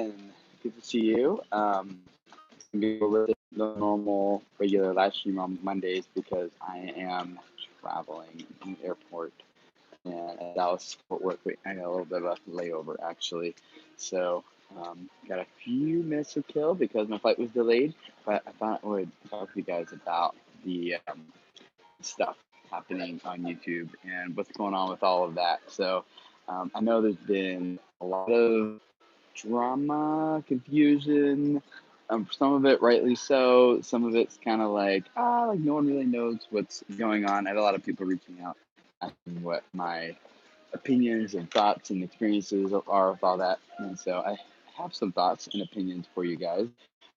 And good to see you. It's gonna be a little bit the normal regular live stream on Mondays because I am traveling in the airport and at Dallas Fort Worth. I got a little bit of a layover actually, so got a few minutes to kill because my flight was delayed. But I thought I would talk to you guys about the stuff happening on YouTube and what's going on with all of that. So I know there's been a lot of drama, confusion. Some of it rightly so. Some of it's kind of like no one really knows what's going on. I had a lot of people reaching out asking what my opinions and thoughts and experiences are with all that. And so I have some thoughts and opinions for you guys.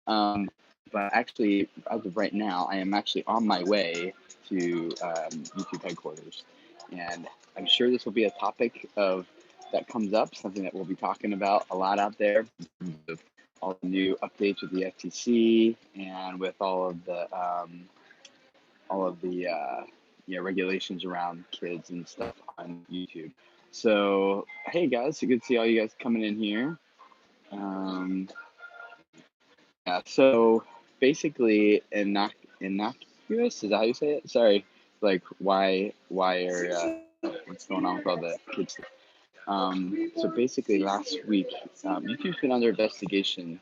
Um, but actually, as of right now, I am actually on my way to YouTube headquarters. And I'm sure this will be a topic of that comes up, something that we'll be talking about a lot out there in terms of all the new updates with the FTC and with all of the regulations around kids and stuff on YouTube. So hey guys, so good to see all you guys coming in here. Um, yeah, so basically innocuous, is that how you say it? Sorry, like why are what's going on with all the kids stuff? So basically last week, YouTube's been under investigation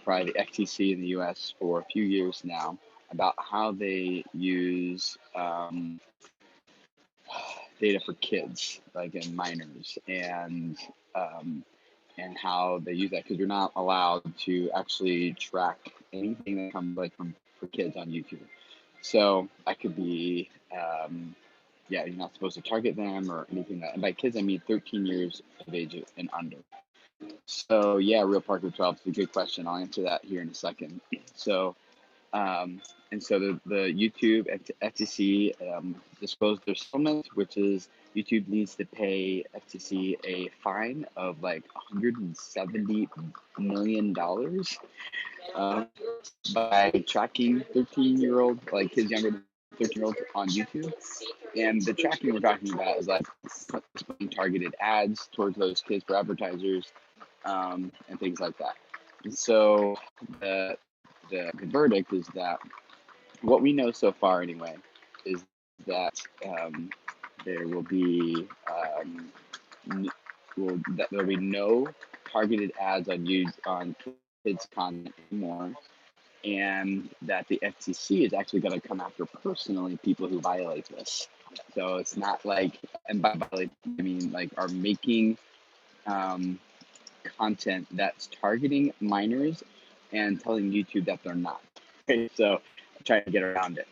by the FTC in the US for a few years now about how they use data for kids, like in minors, um, and how they use that because you're not allowed to actually track anything that comes like from for kids on YouTube. So that could be, yeah, you're not supposed to target them or anything that. And by kids, I mean 13 years of age and under. So yeah, Real Parker 12 is a good question. I'll answer that here in a second. So um, and so the YouTube FTC disclosed their settlement, which is YouTube needs to pay FTC a fine of like $170 million uh, by tracking 13-year-old, like kids younger than 13-year-olds on YouTube. And the tracking we're talking about is like putting targeted ads towards those kids for advertisers and things like that. And so the the verdict is that what we know so far, anyway, is that there will be that there will be no targeted ads on kids content anymore, and that the FTC is actually going to come after personally people who violate this. So it's not like, and by violate I mean like are making um, content that's targeting minors and telling YouTube that they're not. Right? So I'm trying to get around it.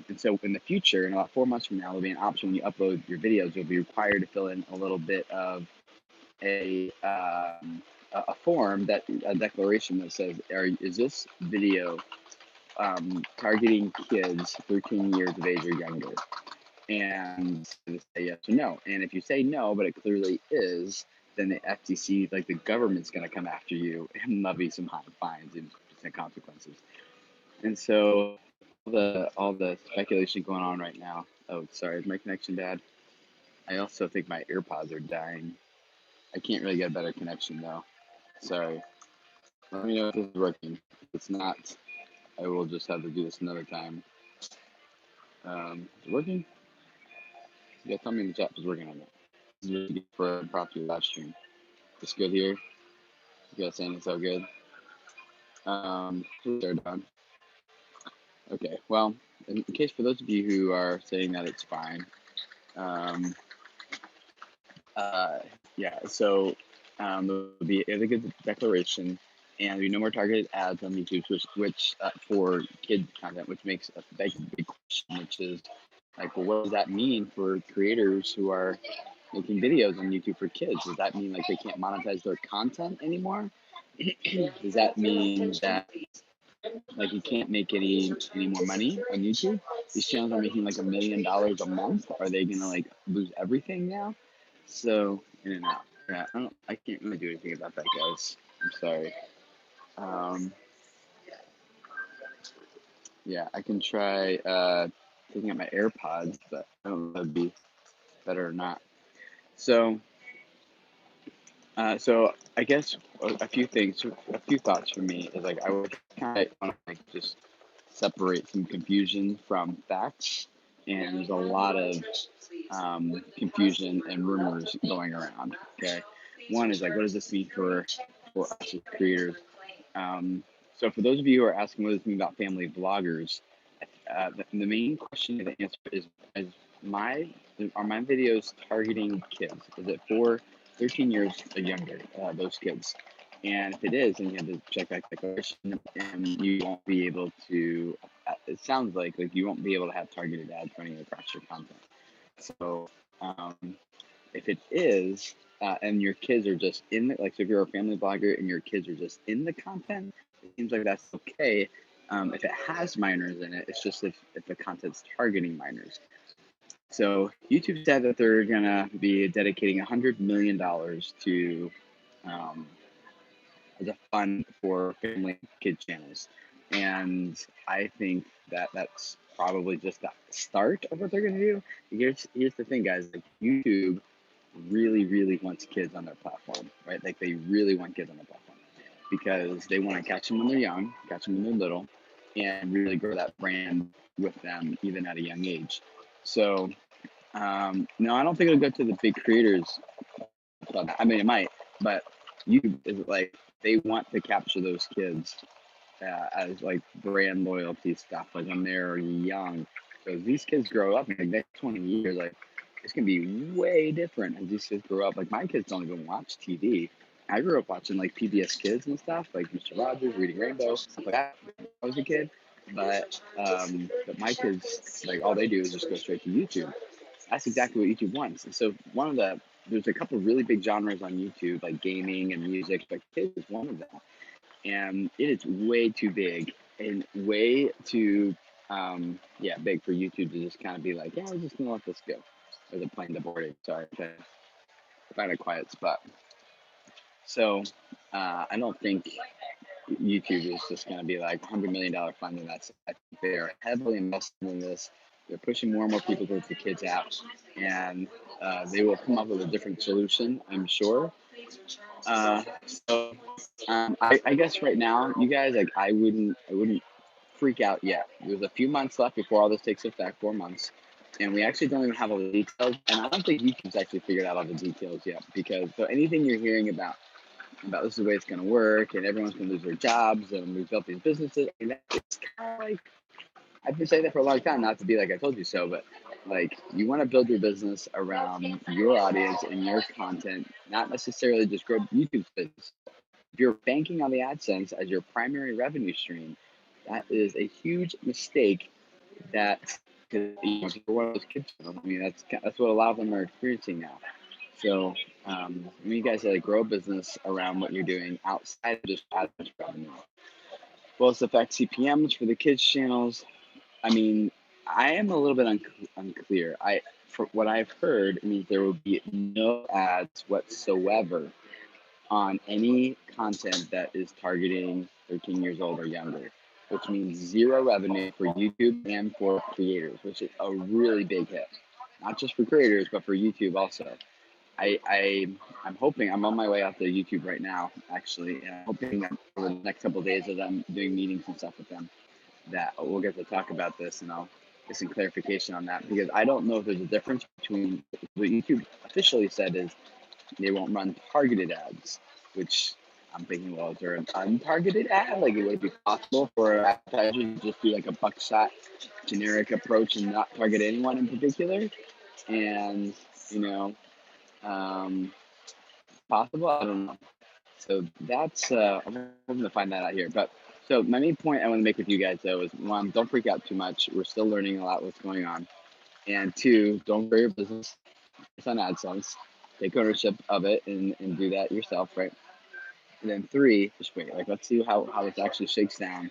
And so in the future, in about 4 months from now, there'll be an option when you upload your videos, you'll be required to fill in a little bit of a a form, that a declaration that says, is this video targeting kids 13 years of age or younger? And say yes or no. And if you say no, but it clearly is, then the FTC, like the government's going to come after you and levy some high fines and consequences. And so all the speculation going on right now. Oh, sorry, is my connection bad? I also think my AirPods are dying. I can't really get a better connection though. Sorry. Let me know if this is working. If it's not, I will just have to do this another time. Is it working? Yeah, tell me in the chat if it's working on that. This is really good for a proper live stream. It's good here. You guys saying it's so good. They're done. Okay, well, in case for those of you who are saying that it's fine, um, uh, yeah, so there'll be a good declaration, and there'll be no more targeted ads on YouTube, which for kid content, which makes a big question, which is like, well, what does that mean for creators who are making videos on YouTube for kids? Does that mean like they can't monetize their content anymore? Does that mean that like you can't make any more money on YouTube? These channels are making like $1 million a month. Are they gonna like lose everything now? So in and out. Yeah, I can't really do anything about that, guys. I'm sorry. Um, yeah, I can try taking out my AirPods, but I don't know if that'd be better or not. So I guess a few things, a few thoughts for me is like I would kind of want to like just separate some confusion from facts, and there's a lot of confusion and rumors going around. Okay, one is like, what does this mean for us as creators? Um, so for those of you who are asking what does this mean about family vloggers, the main question to answer is my are my videos targeting kids? Is it for 13 years or younger? Those kids. And if it is, then you have to check that declaration, and you won't be able to. It sounds like you won't be able to have targeted ads running across your content. So um, if it is, and your kids are just in the, like, so if you're a family blogger and your kids are just in the content, it seems like that's okay. If it has minors in it, it's just if the content's targeting minors. So YouTube said that they're gonna be dedicating $100 million to um, as a fund for family kid channels, and I think that that's probably just the start of what they're gonna do. Here's the thing, guys. Like YouTube really wants kids on their platform, right? Like they really want kids on their platform because they want to catch them when they're young, catch them when they're little, and really grow that brand with them even at a young age. So no, I don't think it'll go to the big creators club. I mean, it might, but YouTube is like they want to capture those kids as like brand loyalty stuff, like when they're young. So as these kids grow up in the next 20 years, like it's gonna be way different as these kids grow up. Like my kids don't even watch TV. I grew up watching like PBS Kids and stuff, like Mr. Rogers, Reading Rainbow, stuff like that when I was a kid. But my kids, like all they do is just go straight to YouTube. That's exactly what YouTube wants. And so there's a couple of really big genres on YouTube, like gaming and music, but kids is one of them, and it is way too big and way too big for YouTube to just kind of be like, yeah, we're just gonna let this go. Or they're playing the board. Sorry, to find a quiet spot. So I don't think YouTube is just gonna be like $100 million fund, and that's. I think they are heavily invested in this. They're pushing more and more people towards the kids app, and they will come up with a different solution, I'm sure. I guess right now, you guys, like, I wouldn't freak out yet. There's a few months left before all this takes effect, 4 months, and we actually don't even have all the details. And I don't think YouTube's actually figured out all the details yet, because so anything you're hearing about this is the way it's going to work, and everyone's going to lose their jobs, and we've built these businesses. And it's kind of like I've been saying that for a long time, not to be like I told you so, but like you want to build your business around your audience and your content, not necessarily just grow YouTube's business. If you're banking on the AdSense as your primary revenue stream, that is a huge mistake. That if you're one of those kids, I mean that's what a lot of them are experiencing now. So when you guys like grow a business around what you're doing outside of just AdSense revenue, will this affect CPMs for the kids channels? I mean, I am a little bit unclear. For what I've heard, it means there will be no ads whatsoever on any content that is targeting 13 years old or younger, which means zero revenue for YouTube and for creators, which is a really big hit. Not just for creators, but for YouTube also. I'm hoping I'm on my way out to YouTube right now, actually, and I'm hoping that for the next couple of days as I'm doing meetings and stuff with them, that we'll get to talk about this, and I'll get some clarification on that, because I don't know if there's a difference between what YouTube officially said is they won't run targeted ads, which I'm thinking, well, is there an untargeted ad? Like, would it be possible for advertisers to just do like a buckshot generic approach and not target anyone in particular? And, you know, um, possible? I don't know. So that's I'm hoping to find that out here. But so my main point I want to make with you guys though is, one, don't freak out too much. We're still learning a lot what's going on. And two, don't grow your business based on AdSense. Take ownership of it and do that yourself, right? And then three, just wait. Like, let's see how it actually shakes down.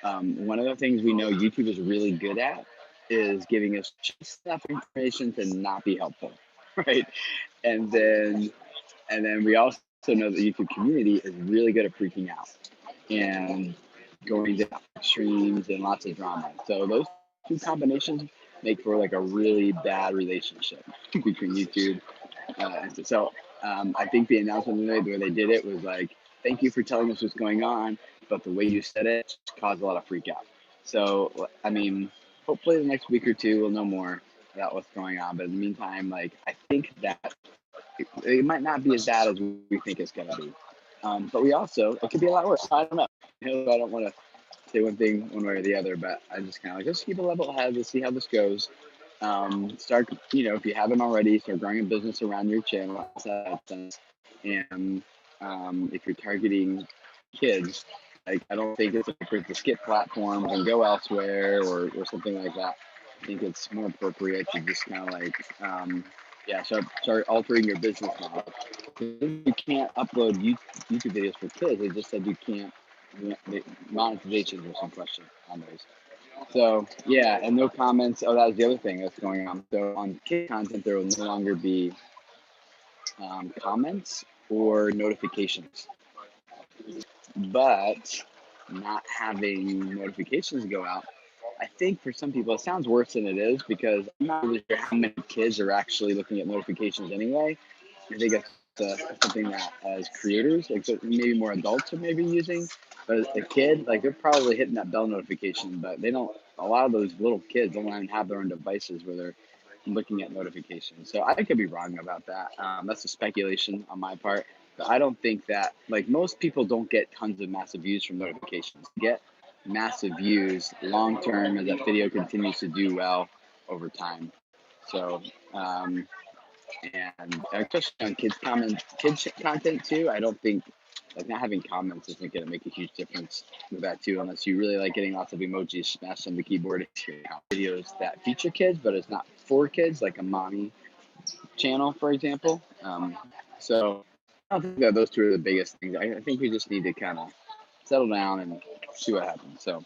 One of the things we know YouTube is really good at is giving us just enough information to not be helpful, right? And then we also know that the YouTube community is really good at freaking out and going to extremes and lots of drama. So those two combinations make for like a really bad relationship between YouTube. I think the announcement they made, the way they did it, was like, "Thank you for telling us what's going on," but the way you said it caused a lot of freak out. So, I mean, hopefully the next week or two we'll know more about what's going on. But in the meantime, like, I think that it might not be as bad as we think it's gonna be. But we also, it could be a lot worse. I don't know. I don't want to say one thing one way or the other, but I just kind of like, just keep a level head. Let's see how this goes. Start, if you haven't already, start growing a business around your channel. And if you're targeting kids, like, I don't think it's appropriate to skip platforms and go elsewhere or something like that. I think it's more appropriate to just kind of like, start altering your business model. You can't upload YouTube videos for kids. They just said you can't. Monetization or some question on those. So yeah, and no comments. Oh, that was the other thing that's going on. So on kid content, there will no longer be comments or notifications. But not having notifications go out, I think for some people it sounds worse than it is, because I'm not really sure how many kids are actually looking at notifications anyway. I think it's something that as creators, like, so maybe more adults are maybe using, but as a kid, like, they're probably hitting that bell notification, but they don't. A lot of those little kids don't even have their own devices where they're looking at notifications. So I could be wrong about that. That's a speculation on my part. But I don't think that, like, most people don't get tons of massive views from notifications. They get massive views long term as that video continues to do well over time. So, and especially on kids content too. I don't think, like, not having comments isn't going to make a huge difference with that too, unless you really like getting lots of emojis smashed on the keyboard. Videos that feature kids, but it's not for kids, like a mommy channel, for example. So I don't think that those two are the biggest things. I think we just need to kind of settle down and see what happens. So,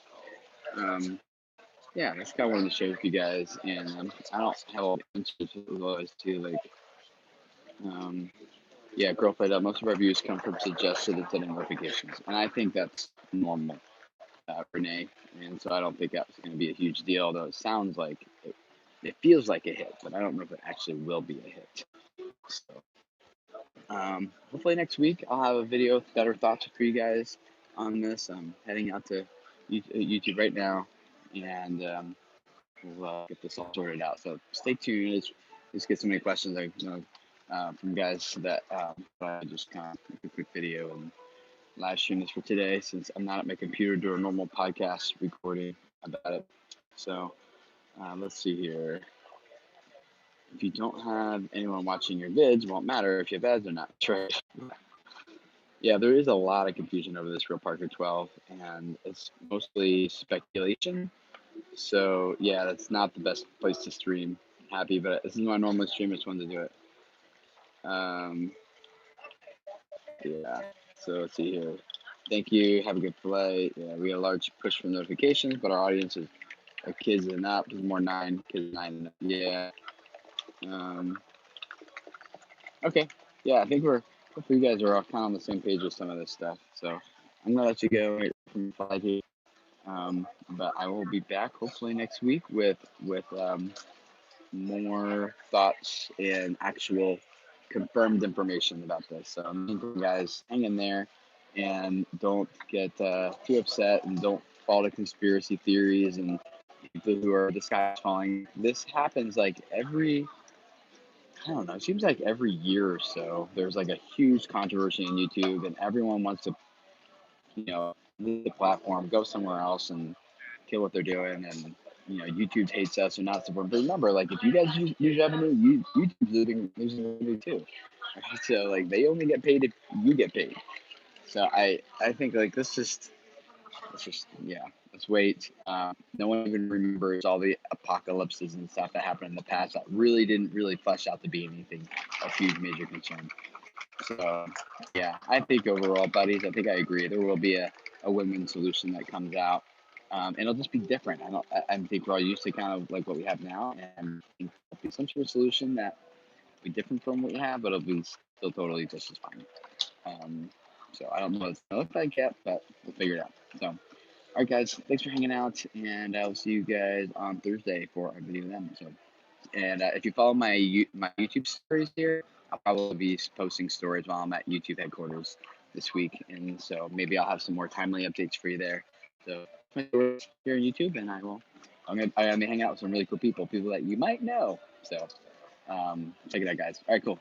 yeah, that's kind of wanted to share with you guys, and I don't have all the answers as always too. Like, yeah, girl played up. Most of our views come from suggested instead of notifications, and I think that's normal, Renee. And so I don't think that's going to be a huge deal. Although it sounds like it feels like a hit, but I don't know if it actually will be a hit. So, hopefully next week I'll have a video with better thoughts for you guys on this. I'm heading out to YouTube right now, and we'll get this all sorted out. So stay tuned. Just get so many questions from guys that I just kind of make a quick video and live stream this for today, since I'm not at my computer doing a normal podcast recording about it. So let's see here. If you don't have anyone watching your vids, it won't matter if you have ads or not. Right. Yeah, there is a lot of confusion over this Real Parker 12, and it's mostly speculation. So yeah, that's not the best place to stream Happy, but this is my normal stream. It's one to do it. Yeah. So let's see here. Thank you. Have a good flight. Yeah, we had a large push for notifications, but our audience is kids and up. There's more 9 kids 9 and up. Yeah. Okay. Yeah, I think hopefully you guys are all kind of on the same page with some of this stuff. So I'm gonna let you go wait from your flight here. But I will be back hopefully next week with more thoughts and actual confirmed information about this. So guys, hang in there and don't get too upset, and don't fall to conspiracy theories and people who are the sky falling. This happens like I don't know, it seems like every year or so there's like a huge controversy on YouTube, and everyone wants to, leave the platform, go somewhere else and kill what they're doing. And YouTube hates us or not supporting. But remember, like, if you guys use revenue, YouTube's losing revenue too. Right? So like, they only get paid if you get paid. So I think, like, let's wait. No one even remembers all the apocalypses and stuff that happened in the past that really didn't really flesh out to be anything of huge major concern. So yeah, I think overall, buddies, I think I agree. There will be a win-win solution that comes out. And it'll just be different. I think we're all used to kind of like what we have now, and I think there'll be some sort of solution that will be different from what we have, but it'll be still totally just as fine. So I don't know what it's gonna look like yet, but we'll figure it out. So, all right, guys, thanks for hanging out, and I'll see you guys on Thursday for our video then. So. And if you follow my YouTube stories here, I'll probably be posting stories while I'm at YouTube headquarters this week, and so maybe I'll have some more timely updates for you there. So my stories here on YouTube, and I'm gonna hang out with some really cool people that you might know. So check it out, guys. All right, cool.